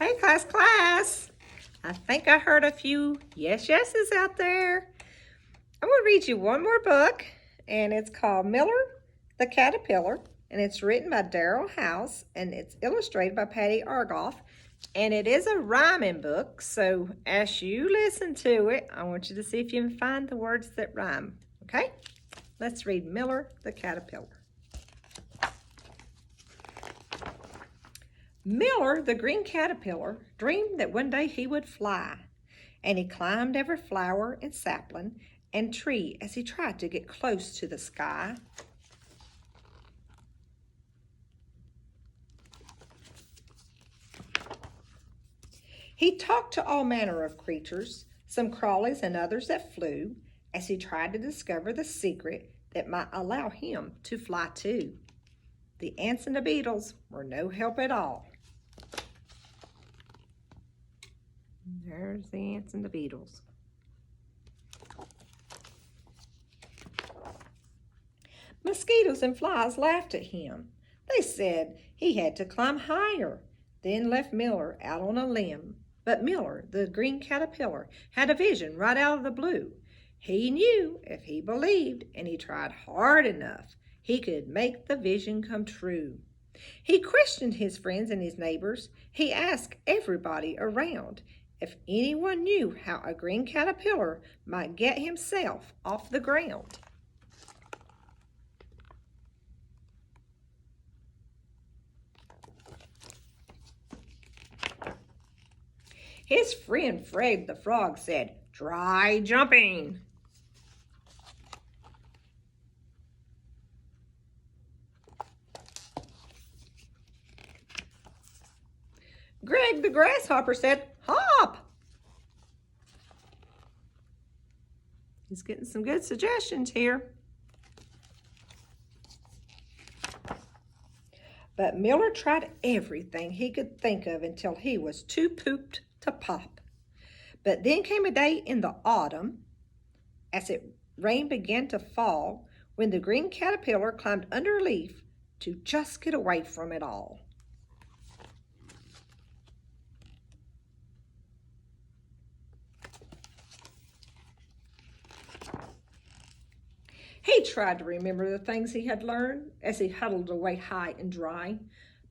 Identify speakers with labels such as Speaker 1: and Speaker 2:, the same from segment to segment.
Speaker 1: Hey, class. I think I heard a few yeses out there. I'm going to read you one more book, and it's called Miller the Caterpillar, and it's written by Darrell House, and it's illustrated by Patty Argoff, and it is a rhyming book, so as you listen to it, I want you to see if you can find the words that rhyme, okay? Let's read Miller the Caterpillar. Miller, the green caterpillar, dreamed that one day he would fly, and he climbed every flower and sapling and tree as he tried to get close to the sky. He talked to all manner of creatures, some crawlies and others that flew, as he tried to discover the secret that might allow him to fly too. The ants and the beetles were no help at all. There's the ants and the beetles. Mosquitoes and flies laughed at him. They said he had to climb higher, then left Miller out on a limb. But Miller, the green caterpillar, had a vision right out of the blue. He knew if he believed and he tried hard enough, he could make the vision come true. He questioned his friends and his neighbors. He asked everybody around if anyone knew how a green caterpillar might get himself off the ground. His friend Fred the Frog said, "Try jumping." Greg the Grasshopper said, "Hop." He's getting some good suggestions here. But Miller tried everything he could think of until he was too pooped to pop. But then came a day in the autumn, as rain began to fall, when the green caterpillar climbed under a leaf to just get away from it all. He tried to remember the things he had learned as he huddled away high and dry,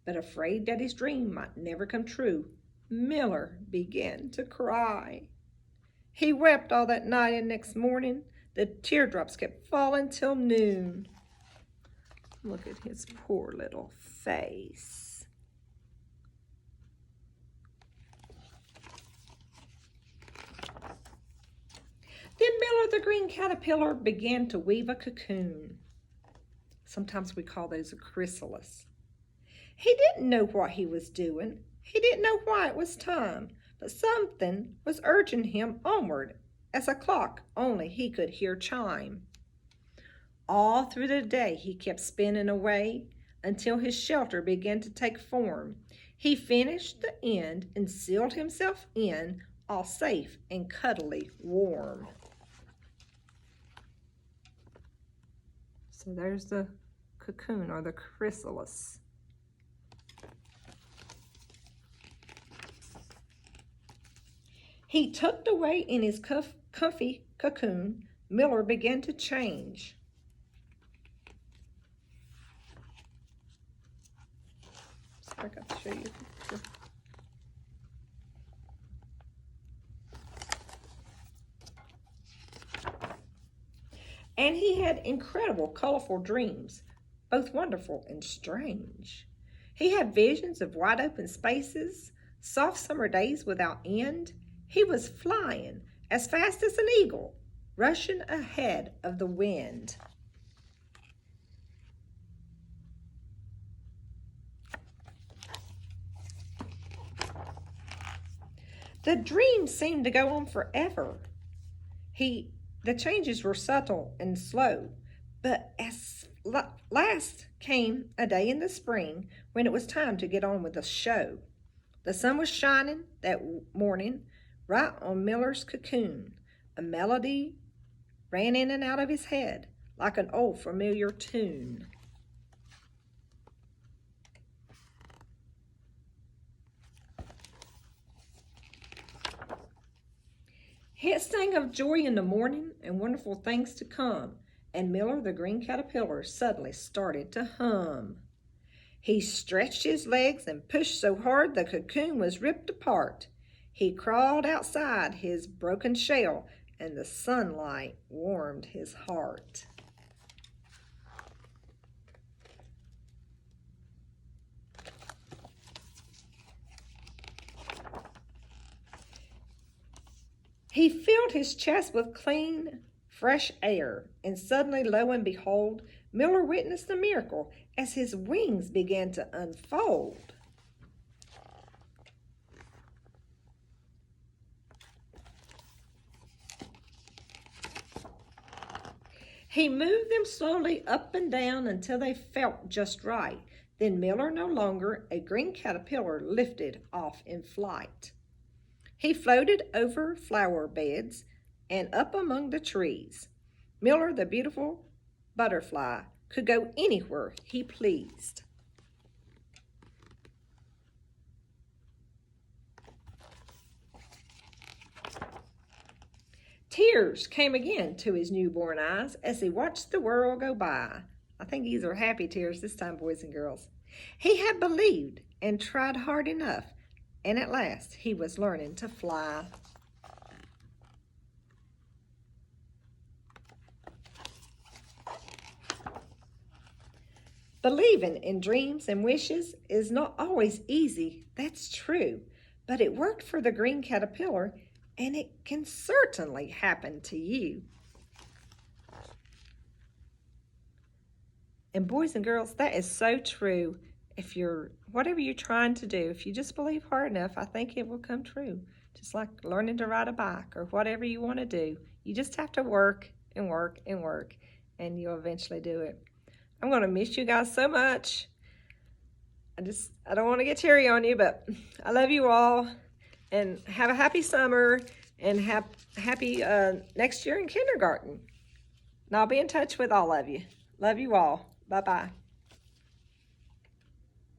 Speaker 1: but afraid that his dream might never come true, Miller began to cry. He wept all that night, and next morning the teardrops kept falling till noon. Look at his poor little face. Then Miller the green caterpillar began to weave a cocoon. Sometimes we call those a chrysalis. He didn't know what he was doing. He didn't know why it was time, but something was urging him onward as a clock only he could hear chime. All through the day he kept spinning away until his shelter began to take form. He finished the end and sealed himself in, all safe and cuddly warm. So there's the cocoon or the chrysalis. He tucked away in his comfy cocoon. Miller began to change. So I got to show you. And he had incredible, colorful dreams, both wonderful and strange. He had visions of wide open spaces, soft summer days without end. He was flying as fast as an eagle, rushing ahead of the wind. The dreams seemed to go on forever. The changes were subtle and slow, but last came a day in the spring when it was time to get on with the show. The sun was shining that morning right on Miller's cocoon. A melody ran in and out of his head like an old familiar tune. It sang of joy in the morning and wonderful things to come, and Miller the green caterpillar suddenly started to hum. He stretched his legs and pushed so hard the cocoon was ripped apart. He crawled outside his broken shell, and the sunlight warmed his heart. He filled his chest with clean, fresh air, and suddenly, lo and behold, Miller witnessed a miracle as his wings began to unfold. He moved them slowly up and down until they felt just right. Then Miller, no longer a green caterpillar, lifted off in flight. He floated over flower beds and up among the trees. Miller, the beautiful butterfly, could go anywhere he pleased. Tears came again to his newborn eyes as he watched the world go by. I think these are happy tears this time, boys and girls. He had believed and tried hard enough, and at last he was learning to fly. Believing in dreams and wishes is not always easy, that's true, but it worked for the green caterpillar, and it can certainly happen to you. And boys and girls, that is so true. Whatever you're trying to do, if you just believe hard enough, I think it will come true. Just like learning to ride a bike or whatever you want to do. You just have to work and work and work, and you'll eventually do it. I'm going to miss you guys so much. I don't want to get teary on you, but I love you all. And have a happy summer and happy next year in kindergarten. And I'll be in touch with all of you. Love you all. Bye-bye.